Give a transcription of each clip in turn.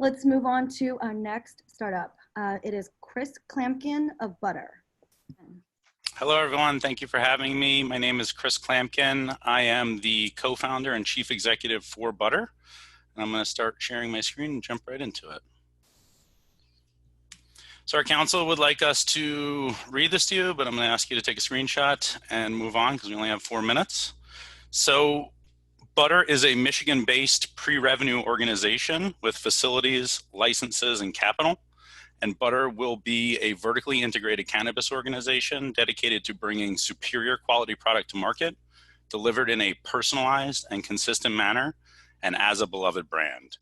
Let's move on to our next startup. It is Chris Klamkin of Butter. Hello, everyone. Thank you for having me. My name is Chris Klamkin. I am the co-founder and chief executive for Butter. And I'm going to start sharing my screen and jump right into it. So our council would like us to read this to you, but I'm going to ask you to take a screenshot and move on because we only have 4 minutes. So Butter is a Michigan-based pre-revenue organization with facilities, licenses, and capital. And Butter will be a vertically integrated cannabis organization dedicated to bringing superior quality product to market, delivered in a personalized and consistent manner, and as a beloved brand.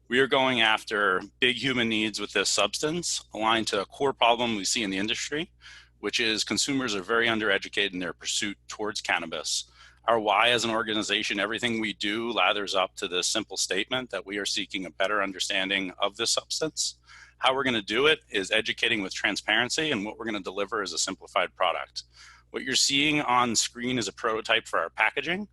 We are going after big human needs with this substance, aligned to a core problem we see in the industry, which is consumers are very undereducated in their pursuit towards cannabis. Our why as an organization, everything we do lathers up to this simple statement that we are seeking a better understanding of this substance. How we're going to do it is educating with transparency, and what we're going to deliver is a simplified product. What you're seeing on screen is a prototype for our packaging.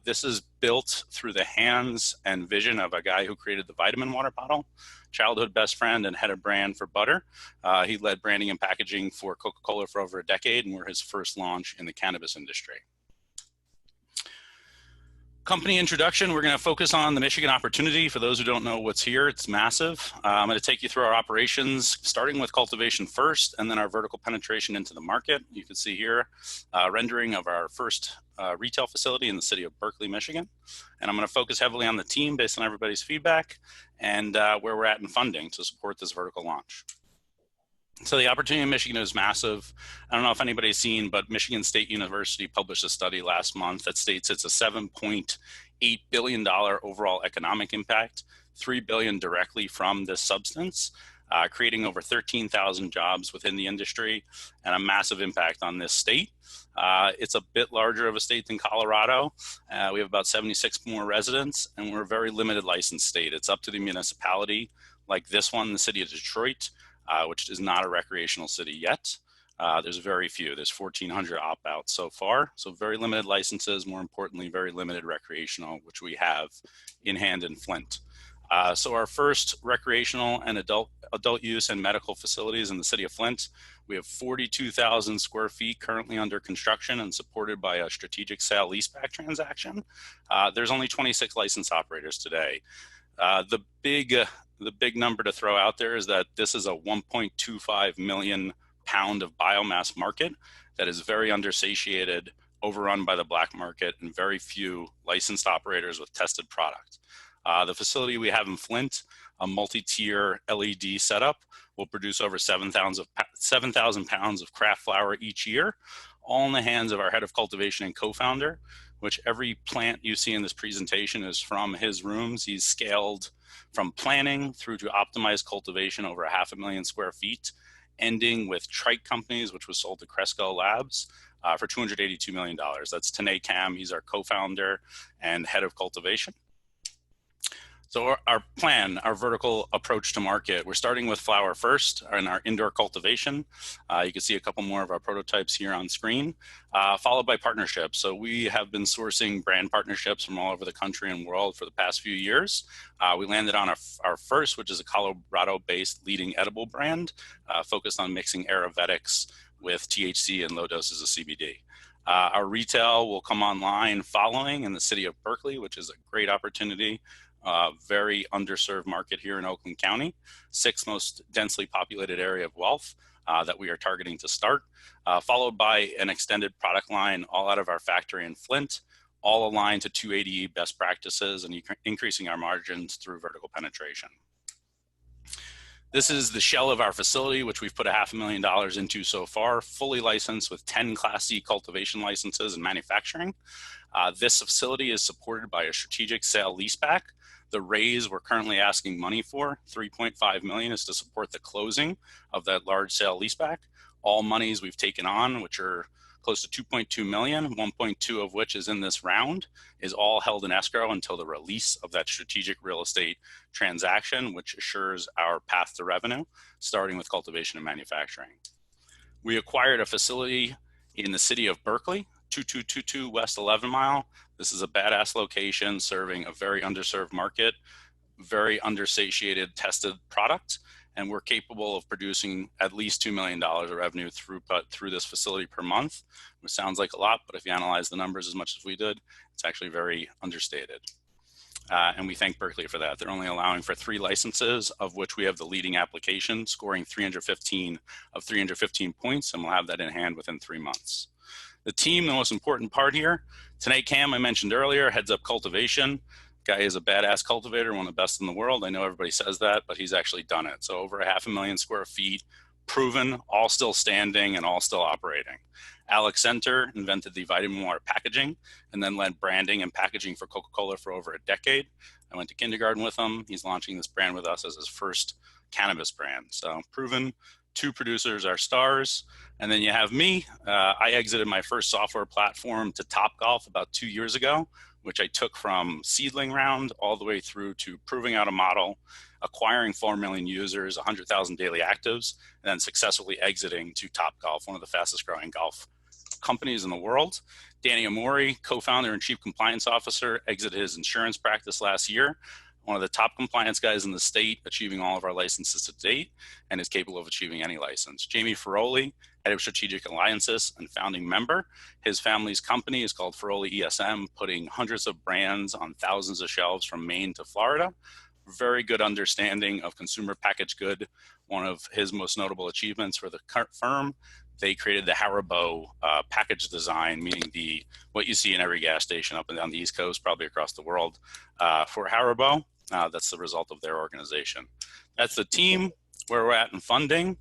This is built through the hands and vision of a guy who created the vitamin water bottle, childhood best friend and head of brand for Butter. He led branding and packaging for Coca-Cola for over a decade, and we're his first launch in the cannabis industry. Company introduction, we're going to focus on the Michigan opportunity. For those who don't know what's here, it's massive. I'm going to take you through our operations, starting with cultivation first, and then our vertical penetration into the market. You can see here rendering of our first retail facility in the city of Berkeley, Michigan. And I'm going to focus heavily on the team based on everybody's feedback and where we're at in funding to support this vertical launch. So the opportunity in Michigan is massive. I don't know if anybody's seen, but Michigan State University published a study last month that states it's a $7.8 billion overall economic impact, $3 billion directly from this substance, creating over 13,000 jobs within the industry and a massive impact on this state. It's a bit larger of a state than Colorado. We have about 76 more residents, and we're a very limited license state. It's up to the municipality like this one, the city of Detroit, which is not a recreational city yet. There's very few. There's 1,400 opt-outs so far. So very limited licenses, more importantly, very limited recreational, which we have in hand in Flint. So our first recreational and adult use and medical facilities in the city of Flint. We have 42,000 square feet currently under construction and supported by a strategic sale leaseback transaction. There's only 26 licensed operators today. The big number to throw out there is that this is a 1.25 million pound of biomass market that is very undersatiated, overrun by the black market, and very few licensed operators with tested product. The facility we have in Flint, a multi-tier LED setup, will produce over 7,000 pounds of craft flower each year, all in the hands of our head of cultivation and co-founder, which every plant you see in this presentation is from his rooms. He's scaled from planning through to optimized cultivation over 500,000 square feet, ending with Trike Companies, which was sold to Cresco Labs for $282 million. That's Tanay Kam. He's our co-founder and head of cultivation. So our plan, our vertical approach to market, we're starting with flower first in our indoor cultivation. You can see a couple more of our prototypes here on screen, followed by partnerships. So we have been sourcing brand partnerships from all over the country and world for the past few years. We landed on our first, which is a Colorado-based leading edible brand focused on mixing Ayurvedics with THC and low doses of CBD. Our retail will come online following in the city of Berkeley, which is a great opportunity. Very underserved market here in Oakland County, 6th most densely populated area of wealth that we are targeting to start, followed by an extended product line all out of our factory in Flint, all aligned to 280E best practices and increasing our margins through vertical penetration. This is the shell of our facility, which we've put $500,000 into so far, fully licensed with 10 Class C cultivation licenses and manufacturing. This facility is supported by a strategic sale leaseback. The raise we're currently asking money for, $3.5 million, is to support the closing of that large sale leaseback. All monies we've taken on, which are close to $2.2 million, 1.2 of which is in this round, is all held in escrow until the release of that strategic real estate transaction, which assures our path to revenue, starting with cultivation and manufacturing. We acquired a facility in the city of Berkeley, 2222 West 11 Mile. This is a badass location serving a very underserved market, very undersatiated tested product, and we're capable of producing at least $2 million of revenue through this facility per month, which sounds like a lot, but if you analyze the numbers as much as we did, it's actually very understated. And we thank Berkeley for that. They're only allowing for 3 licenses, of which we have the leading application, scoring 315 of 315 points, and we'll have that in hand within 3 months. The team, the most important part here, Tanay Cam, I mentioned earlier, heads up cultivation. Guy is a badass cultivator, one of the best in the world. I know everybody says that, but he's actually done it. So over 500,000 square feet, proven, all still standing and all still operating. Alex Center invented the vitamin water packaging and then led branding and packaging for Coca-Cola for over a decade. I went to kindergarten with him. He's launching this brand with us as his first cannabis brand. So proven, 2 producers are stars. And then you have me. I exited my first software platform to Topgolf about 2 years ago, which I took from seedling round all the way through to proving out a model, acquiring 4 million users, 100,000 daily actives, and then successfully exiting to Topgolf, one of the fastest growing golf companies in the world. Danny Amori, co-founder and chief compliance officer, exited his insurance practice last year. One of the top compliance guys in the state, achieving all of our licenses to date, and is capable of achieving any license. Jamie Ferroli, head of strategic alliances and founding member. His family's company is called Ferroli ESM, putting hundreds of brands on thousands of shelves from Maine to Florida. Very good understanding of consumer packaged good. One of his most notable achievements for the firm, they created the Haribo package design, meaning what you see in every gas station up and down the East Coast, probably across the world, for Haribo. That's the result of their organization. That's the team, where we're at in funding.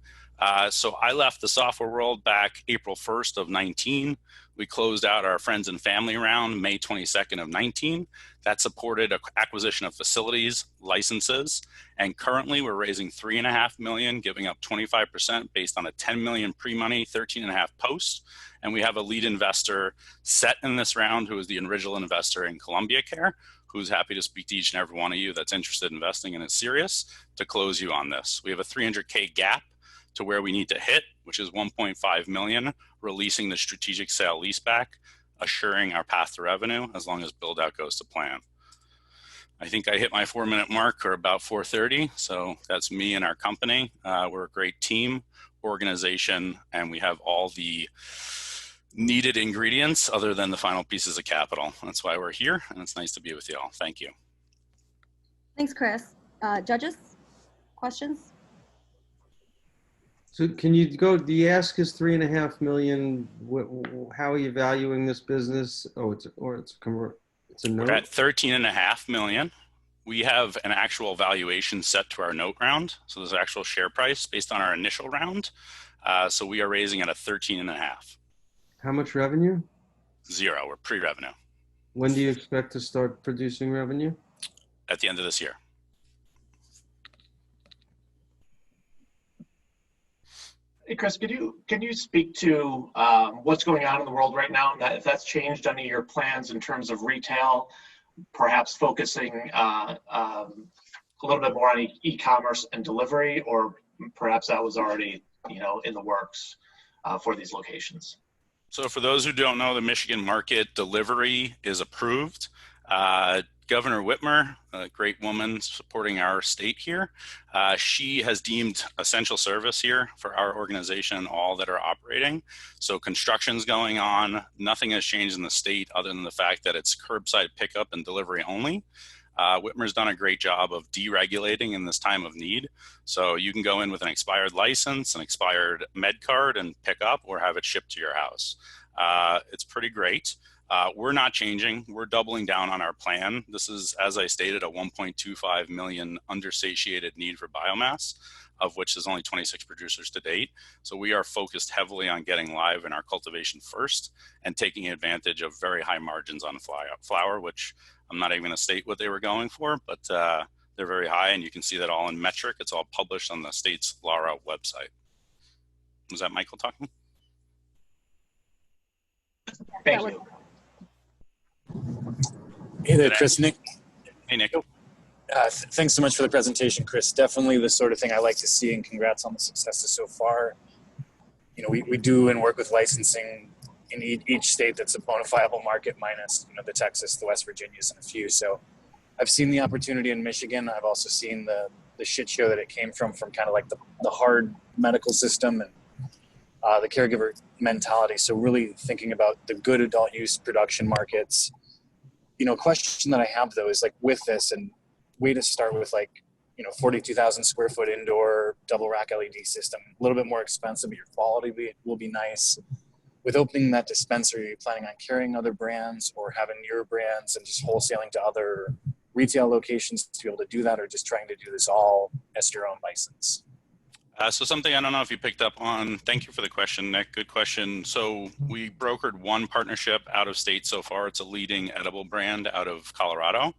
So I left the software world back April 1st of 19. We closed out our friends and family round May 22nd of 19. That supported acquisition of facilities, licenses, and currently we're raising $3.5 million, giving up 25% based on a $10 million pre-money, 13.5 post. And we have a lead investor set in this round who is the original investor in Columbia Care, who's happy to speak to each and every one of you that's interested in investing and is serious to close you on this. We have a 300K gap to where we need to hit, which is 1.5 million, releasing the strategic sale leaseback, assuring our path to revenue as long as build out goes to plan. I think I hit my 4-minute mark, or about 4:30. So that's me and our company. We're a great team, organization, and we have all the needed ingredients other than the final pieces of capital. That's why we're here, and it's nice to be with you all. Thank you. Thanks, Chris. Judges, questions? So can you go, the ask is 3.5 million. How are you valuing this business? Oh, it's a note? We're at 13.5 million. We have an actual valuation set to our note round. So there's an actual share price based on our initial round. So we are raising at a 13.5. How much revenue? 0, we're pre-revenue. When do you expect to start producing revenue? At the end of this year. Hey, Chris, can you speak to what's going on in the world right now, and if that's changed any of your plans in terms of retail, perhaps focusing a little bit more on e-commerce and delivery, or perhaps that was already in the works for these locations? So for those who don't know, the Michigan market delivery is approved. Governor Whitmer, a great woman supporting our state here, she has deemed essential service here for our organization and all that are operating. So construction's going on. Nothing has changed in the state other than the fact that it's curbside pickup and delivery only. Whitmer's done a great job of deregulating in this time of need. So you can go in with an expired license, an expired med card, and pick up or have it shipped to your house. It's pretty great. We're not changing. We're doubling down on our plan. This is, as I stated, a 1.25 million undersatiated need for biomass, of which there's only 26 producers to date. So we are focused heavily on getting live in our cultivation first and taking advantage of very high margins on flower, which I'm not even going to state what they were going for, but they're very high, and you can see that all in metric. It's all published on the state's LARA website. Was that Michael talking? Thank you. Hey there, Chris. Nick. Hey, Nick. Thanks so much for the presentation, Chris. Definitely the sort of thing I like to see, and congrats on the successes so far. We do and work with licensing in each state that's a bona fide market, minus the Texas, the West Virginias, and a few. So I've seen the opportunity in Michigan. I've also seen the shit show that it came from kind of like the hard medical system and the caregiver mentality. So really thinking about the good adult use production markets. You know, question that I have though is like with this, and way to start with like, you know, 42,000 square foot indoor double rack LED system, a little bit more expensive, but your quality will be nice. With opening that dispensary, are you planning on carrying other brands or having your brands and just wholesaling to other retail locations to be able to do that, or just trying to do this all as your own license? So something I don't know if you picked up on. Thank you for the question, Nick. Good question. So we brokered one partnership out of state so far. It's a leading edible brand out of Colorado,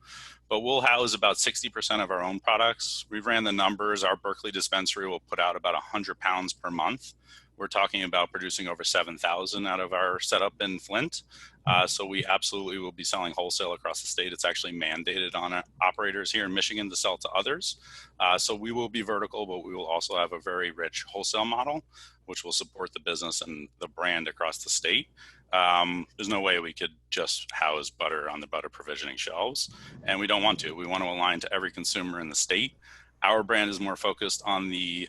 but we'll house about 60% of our own products. We ran the numbers. Our Berkeley dispensary will put out about 100 pounds per month. We're talking about producing over 7,000 out of our setup in Flint. So we absolutely will be selling wholesale across the state. It's actually mandated on operators here in Michigan to sell to others. So we will be vertical, but we will also have a very rich wholesale model, which will support the business and the brand across the state. There's no way we could just house butter on the butter provisioning shelves, and we don't want to. We want to align to every consumer in the state. Our brand is more focused on the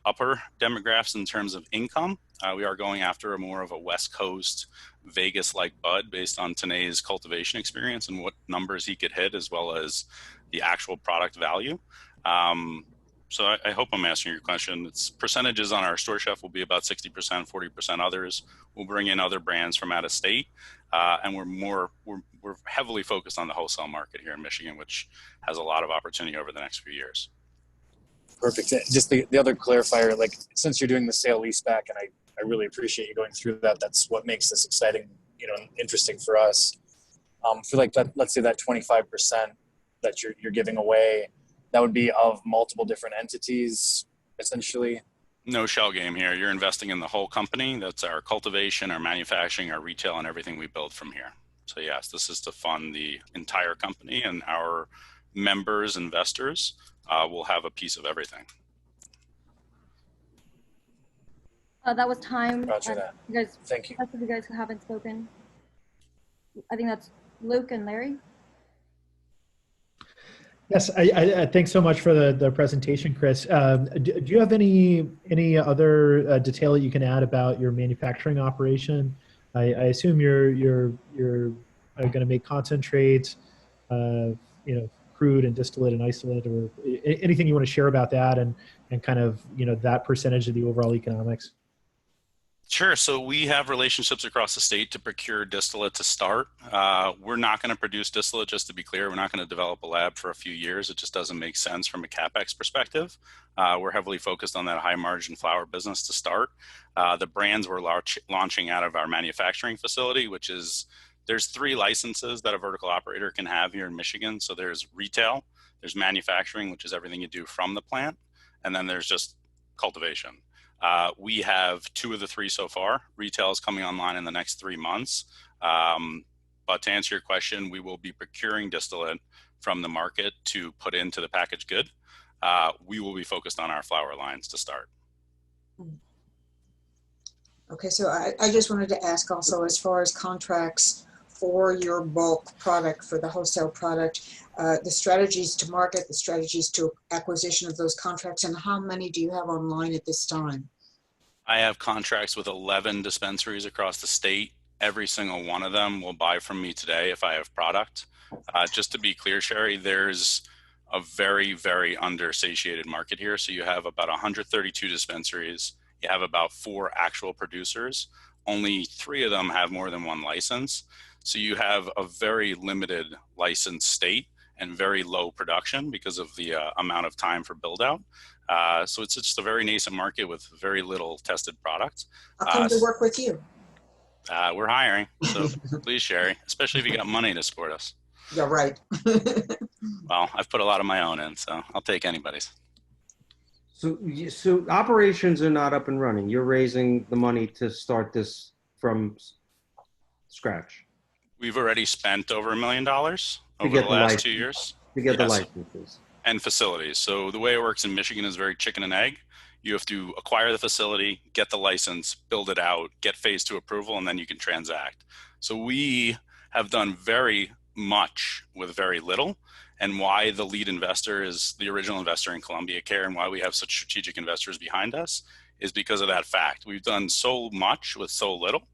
upper demographics in terms of income. We are going after more of a West Coast, Vegas-like bud based on Tanay's cultivation experience and what numbers he could hit, as well as the actual product value. So I hope I'm answering your question. It's percentages on our store shelf will be about 60%, 40% others. We'll bring in other brands from out of state, and we're heavily focused on the wholesale market here in Michigan, which has a lot of opportunity over the next few years. Perfect. Just the other clarifier, like since you're doing the sale leaseback, and I really appreciate you going through that. That's what makes this exciting, you know, interesting for us. For like let's say that 25% that you're giving away, that would be of multiple different entities, essentially. No shell game here. You're investing in the whole company. That's our cultivation, our manufacturing, our retail, and everything we build from here. So yes, this is to fund the entire company, and our members, investors, will have a piece of everything. That was time. Roger that. You guys, Thank you. rest of you guys who haven't spoken. I think that's Luke and Larry. Yes, I thanks so much for the presentation, Chris. Do you have any other detail that you can add about your manufacturing operation? I assume you're going to make concentrates, you know, crude and distillate and isolate, or anything you want to share about that, and kind of, you know, that percentage of the overall economics. Sure. So we have relationships across the state to procure distillate to start. We're not going to produce distillate, just to be clear. We're not going to develop a lab for a few years. It just doesn't make sense from a CapEx perspective. We're heavily focused on that high margin flower business to start. The brands we're launching out of our manufacturing facility, which is, there's 3 licenses that a vertical operator can have here in Michigan. So there's retail, there's manufacturing, which is everything you do from the plant, and then there's just cultivation. We have 2 of the 3 so far. Retail is coming online in the next 3 months. But to answer your question, we will be procuring distillate from the market to put into the packaged good. We will be focused on our flower lines to start. Okay, so I just wanted to ask also, as far as contracts for your bulk product, for the wholesale product, the strategies to market, the strategies to acquisition of those contracts, and how many do you have online at this time? I have contracts with 11 dispensaries across the state. Every single one of them will buy from me today if I have product. Just to be clear, Sherry, there's a very, very under-satiated market here. So you have about 132 dispensaries. You have about 4 actual producers. Only 3 of them have more than 1 license. So you have a very limited license state and very low production because of the amount of time for build out. So it's just a very nascent market with very little tested product. I'll come to work with you. We're hiring, so please, Sherry, especially if you got money to support us. Yeah, right. Well, I've put a lot of my own in, so I'll take anybody's. So operations are not up and running. You're raising the money to start this from scratch. We've already spent over $1 million over the last 2 years. To get the Yes. licenses. And facilities. So the way it works in Michigan is very chicken and egg. You have to acquire the facility, get the license, build it out, get phase 2 approval, and then you can transact. So we have done very much with very little. and why the lead investor is the original investor in Columbia Care and why we have such strategic investors behind us is because of that fact. We've done so much with so little.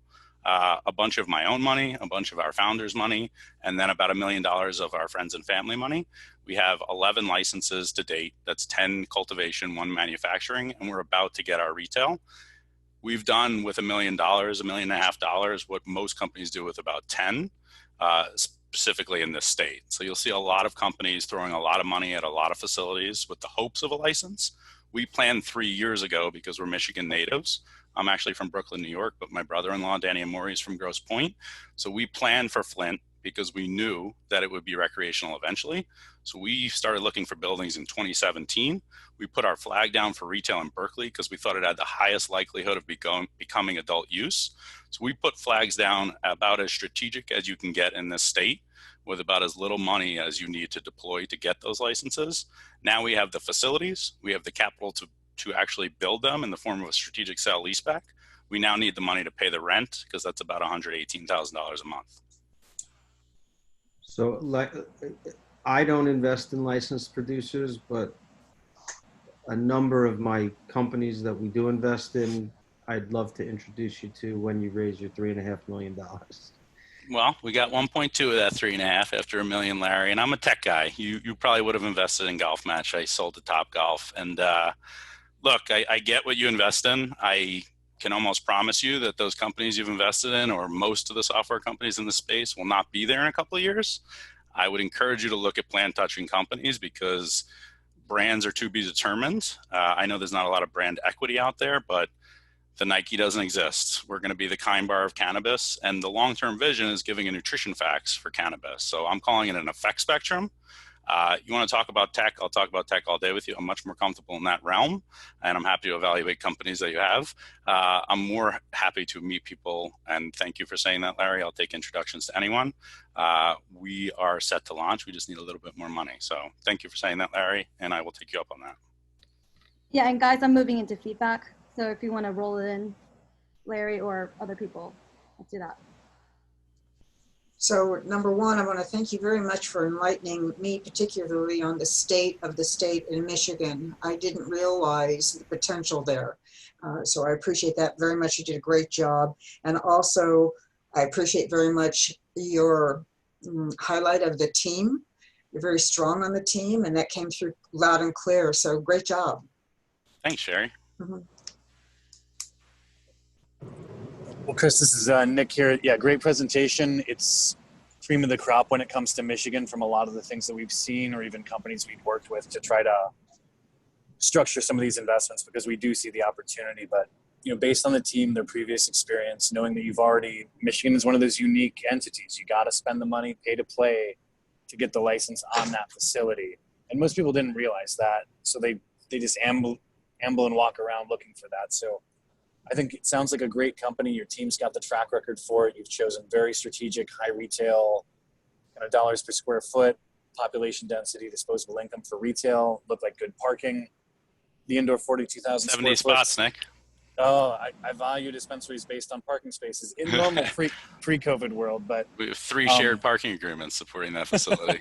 A bunch of my own money, a bunch of our founders' money, and then about $1 million of our friends and family money. We have 11 licenses to date. That's 10 cultivation, 1 manufacturing, and we're about to get our retail. We've done with $1 million, $1.5 million, what most companies do with about 10, specifically in this state. So you'll see a lot of companies throwing a lot of money at a lot of facilities with the hopes of a license. We planned 3 years ago because we're Michigan natives. I'm actually from Brooklyn, New York, but my brother-in-law, Danny Amori, is from Grosse Pointe. So we planned for Flint because we knew that it would be recreational eventually. So we started looking for buildings in 2017. We put our flag down for retail in Berkeley because we thought it had the highest likelihood of becoming adult use. So we put flags down about as strategic as you can get in this state with about as little money as you need to deploy to get those licenses. Now we have the facilities, we have the capital to actually build them in the form of a strategic sale leaseback. We now need the money to pay the rent because that's about $118,000 a month. So like, I don't invest in licensed producers, but a number of my companies that we do invest in, I'd love to introduce you to when you raise your $3.5 million. Well, we got 1.2 of that 3.5 after $1 million, Larry, and I'm a tech guy. You probably would have invested in Golf Match. I sold to Top Golf, and look, I get what you invest in. I can almost promise you that those companies you've invested in, or most of the software companies in the space, will not be there in a couple of years. I would encourage you to look at plant touching companies because brands are to be determined. I know there's not a lot of brand equity out there, but the Nike doesn't exist. We're going to be the Kind Bar of cannabis, and the long-term vision is giving a nutrition facts for cannabis. So I'm calling it an effect spectrum. You want to talk about tech? I'll talk about tech all day with you. I'm much more comfortable in that realm, and I'm happy to evaluate companies that you have. I'm more happy to meet people, and thank you for saying that, Larry. I'll take introductions to anyone. We are set to launch. We just need a little bit more money. So thank you for saying that, Larry, and I will take you up on that. Yeah, and guys, I'm moving into feedback. So if you want to roll it in, Larry or other people, let's do that. So number one, I want to thank you very much for enlightening me, particularly on the state in Michigan. I didn't realize the potential there. So I appreciate that very much. You did a great job. And also, I appreciate very much your highlight of the team. You're very strong on the team, and that came through loud and clear. So great job. Thanks, Sherry. Mm-hmm. Well, Chris, this is Nick here. Yeah, great presentation. It's cream of the crop when it comes to Michigan from a lot of the things that we've seen or even companies we've worked with to try to structure some of these investments because we do see the opportunity. But, you know, based on the team, their previous experience, knowing that Michigan is one of those unique entities. You got to spend the money, pay to play to get the license on that facility. And most people didn't realize that. So they just amble and walk around looking for that. So I think it sounds like a great company. Your team's got the track record for it. You've chosen very strategic, high retail, kind of dollars per square foot, population density, disposable income for retail, look like good parking. The indoor 42,000 70 square foot. spots, Nick. Oh, I value dispensaries based on parking spaces in normal pre-COVID world, but We have 3 shared parking agreements supporting that facility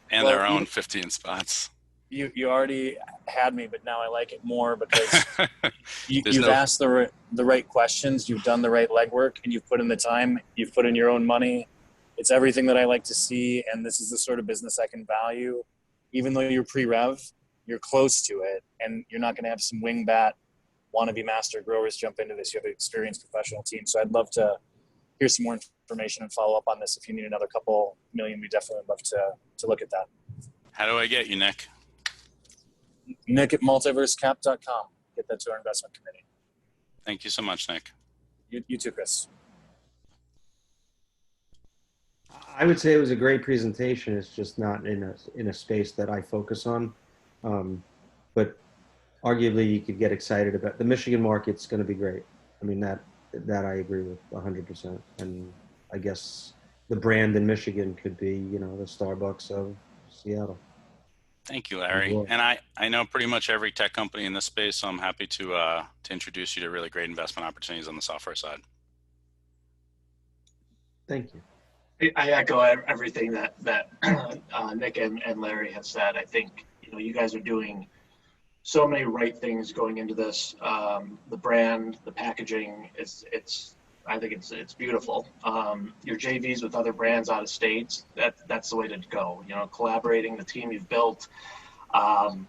and Well, our own you- 15 spots. you already had me, but now I like it more because There's you've no- asked the right questions, you've done the right legwork, and you've put in the time, you've put in your own money. It's everything that I like to see, and this is the sort of business I can value. Even though you're pre-rev, you're close to it, and you're not going to have some wingbat wannabe master growers jump into this. You have an experienced professional team, so I'd love to hear some more information and follow up on this. If you need another couple million, we definitely would love to look at that. How do I get you, Nick? Nick at multiversecap.com. Get that to our investment committee. Thank you so much, Nick. You too, Chris. I would say it was a great presentation. It's just not in a space that I focus on. But arguably you could get excited about the Michigan market's going to be great. I mean, that I agree with 100%. And I guess the brand in Michigan could be, you know, the Starbucks of Seattle. Thank you, Larry. You're And I know pretty much every tech company in this space, so I'm happy to introduce you to really great investment opportunities on the software side. Thank you. I echo everything that Nick and Larry have said. I think, you know, you guys are doing so many right things going into this. The brand, the packaging, I think it's beautiful. Your JVs with other brands out of state, that's the way to go. You know, collaborating, the team you've built. And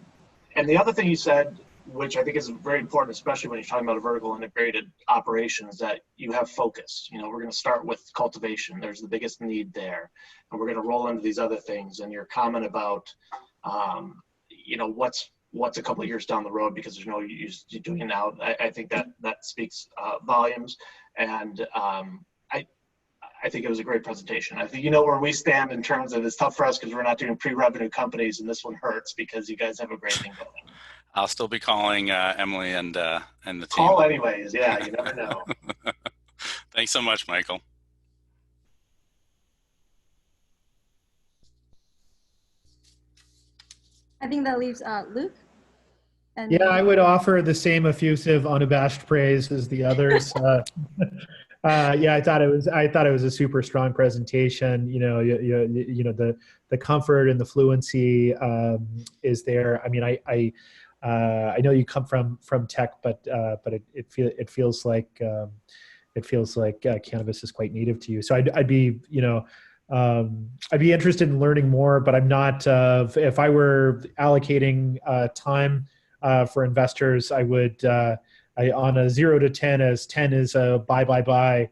the other thing you said, which I think is very important, especially when you're talking about a vertical integrated operation, is that you have focus. You know, we're going to start with cultivation. There's the biggest need there. And we're going to roll into these other things. And your comment about, you know, what's a couple of years down the road because there's no use you doing it now. I think that speaks volumes. And I think it was a great presentation. I think you know where we stand in terms of it's tough for us because we're not doing pre-revenue companies, and this one hurts because you guys have a great thing going. I'll still be calling Emily and the team. Call anyways. Yeah, you never know. Thanks so much, Michael. I think that leaves Luke. And Yeah, I would offer the same effusive, unabashed praise as the others. Yeah, I thought it was a super strong presentation. You know, you know the comfort and the fluency is there. I mean, I know you come from tech, but it feels like cannabis is quite native to you. So I'd be, you know, I'd be interested in learning more, but I'm not. If I were allocating time for investors, I would. On a 0 to 10, as 10 is a buy,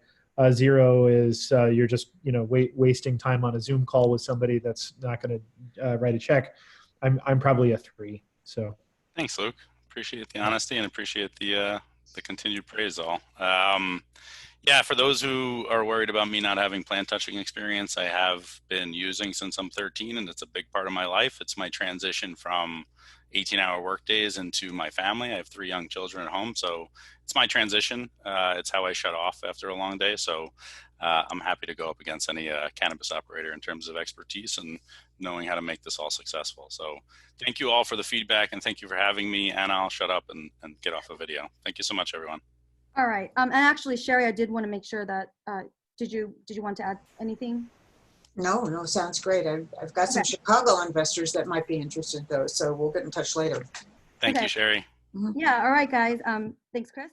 0 is you're just, you know, wasting time on a Zoom call with somebody that's not going to write a check. I'm probably a 3. So Thanks, Luke. Appreciate the honesty and appreciate the continued praise all. Yeah, for those who are worried about me not having plant touching experience, I have been using since I'm 13, and it's a big part of my life. It's my transition from 18-hour workdays into my family. I have 3 young children at home, so it's my transition. It's how I shut off after a long day. So I'm happy to go up against any cannabis operator in terms of expertise and knowing how to make this all successful. So thank you all for the feedback, and thank you for having me. And I'll shut up and get off the video. Thank you so much, everyone. All right. And actually, Sherry, I did want to make sure that, did you want to add anything? No, sounds great. I've got some Chicago investors that might be interested though, so we'll get in touch later. Thank you, Sherry. Yeah. All right, guys. Thanks, Chris.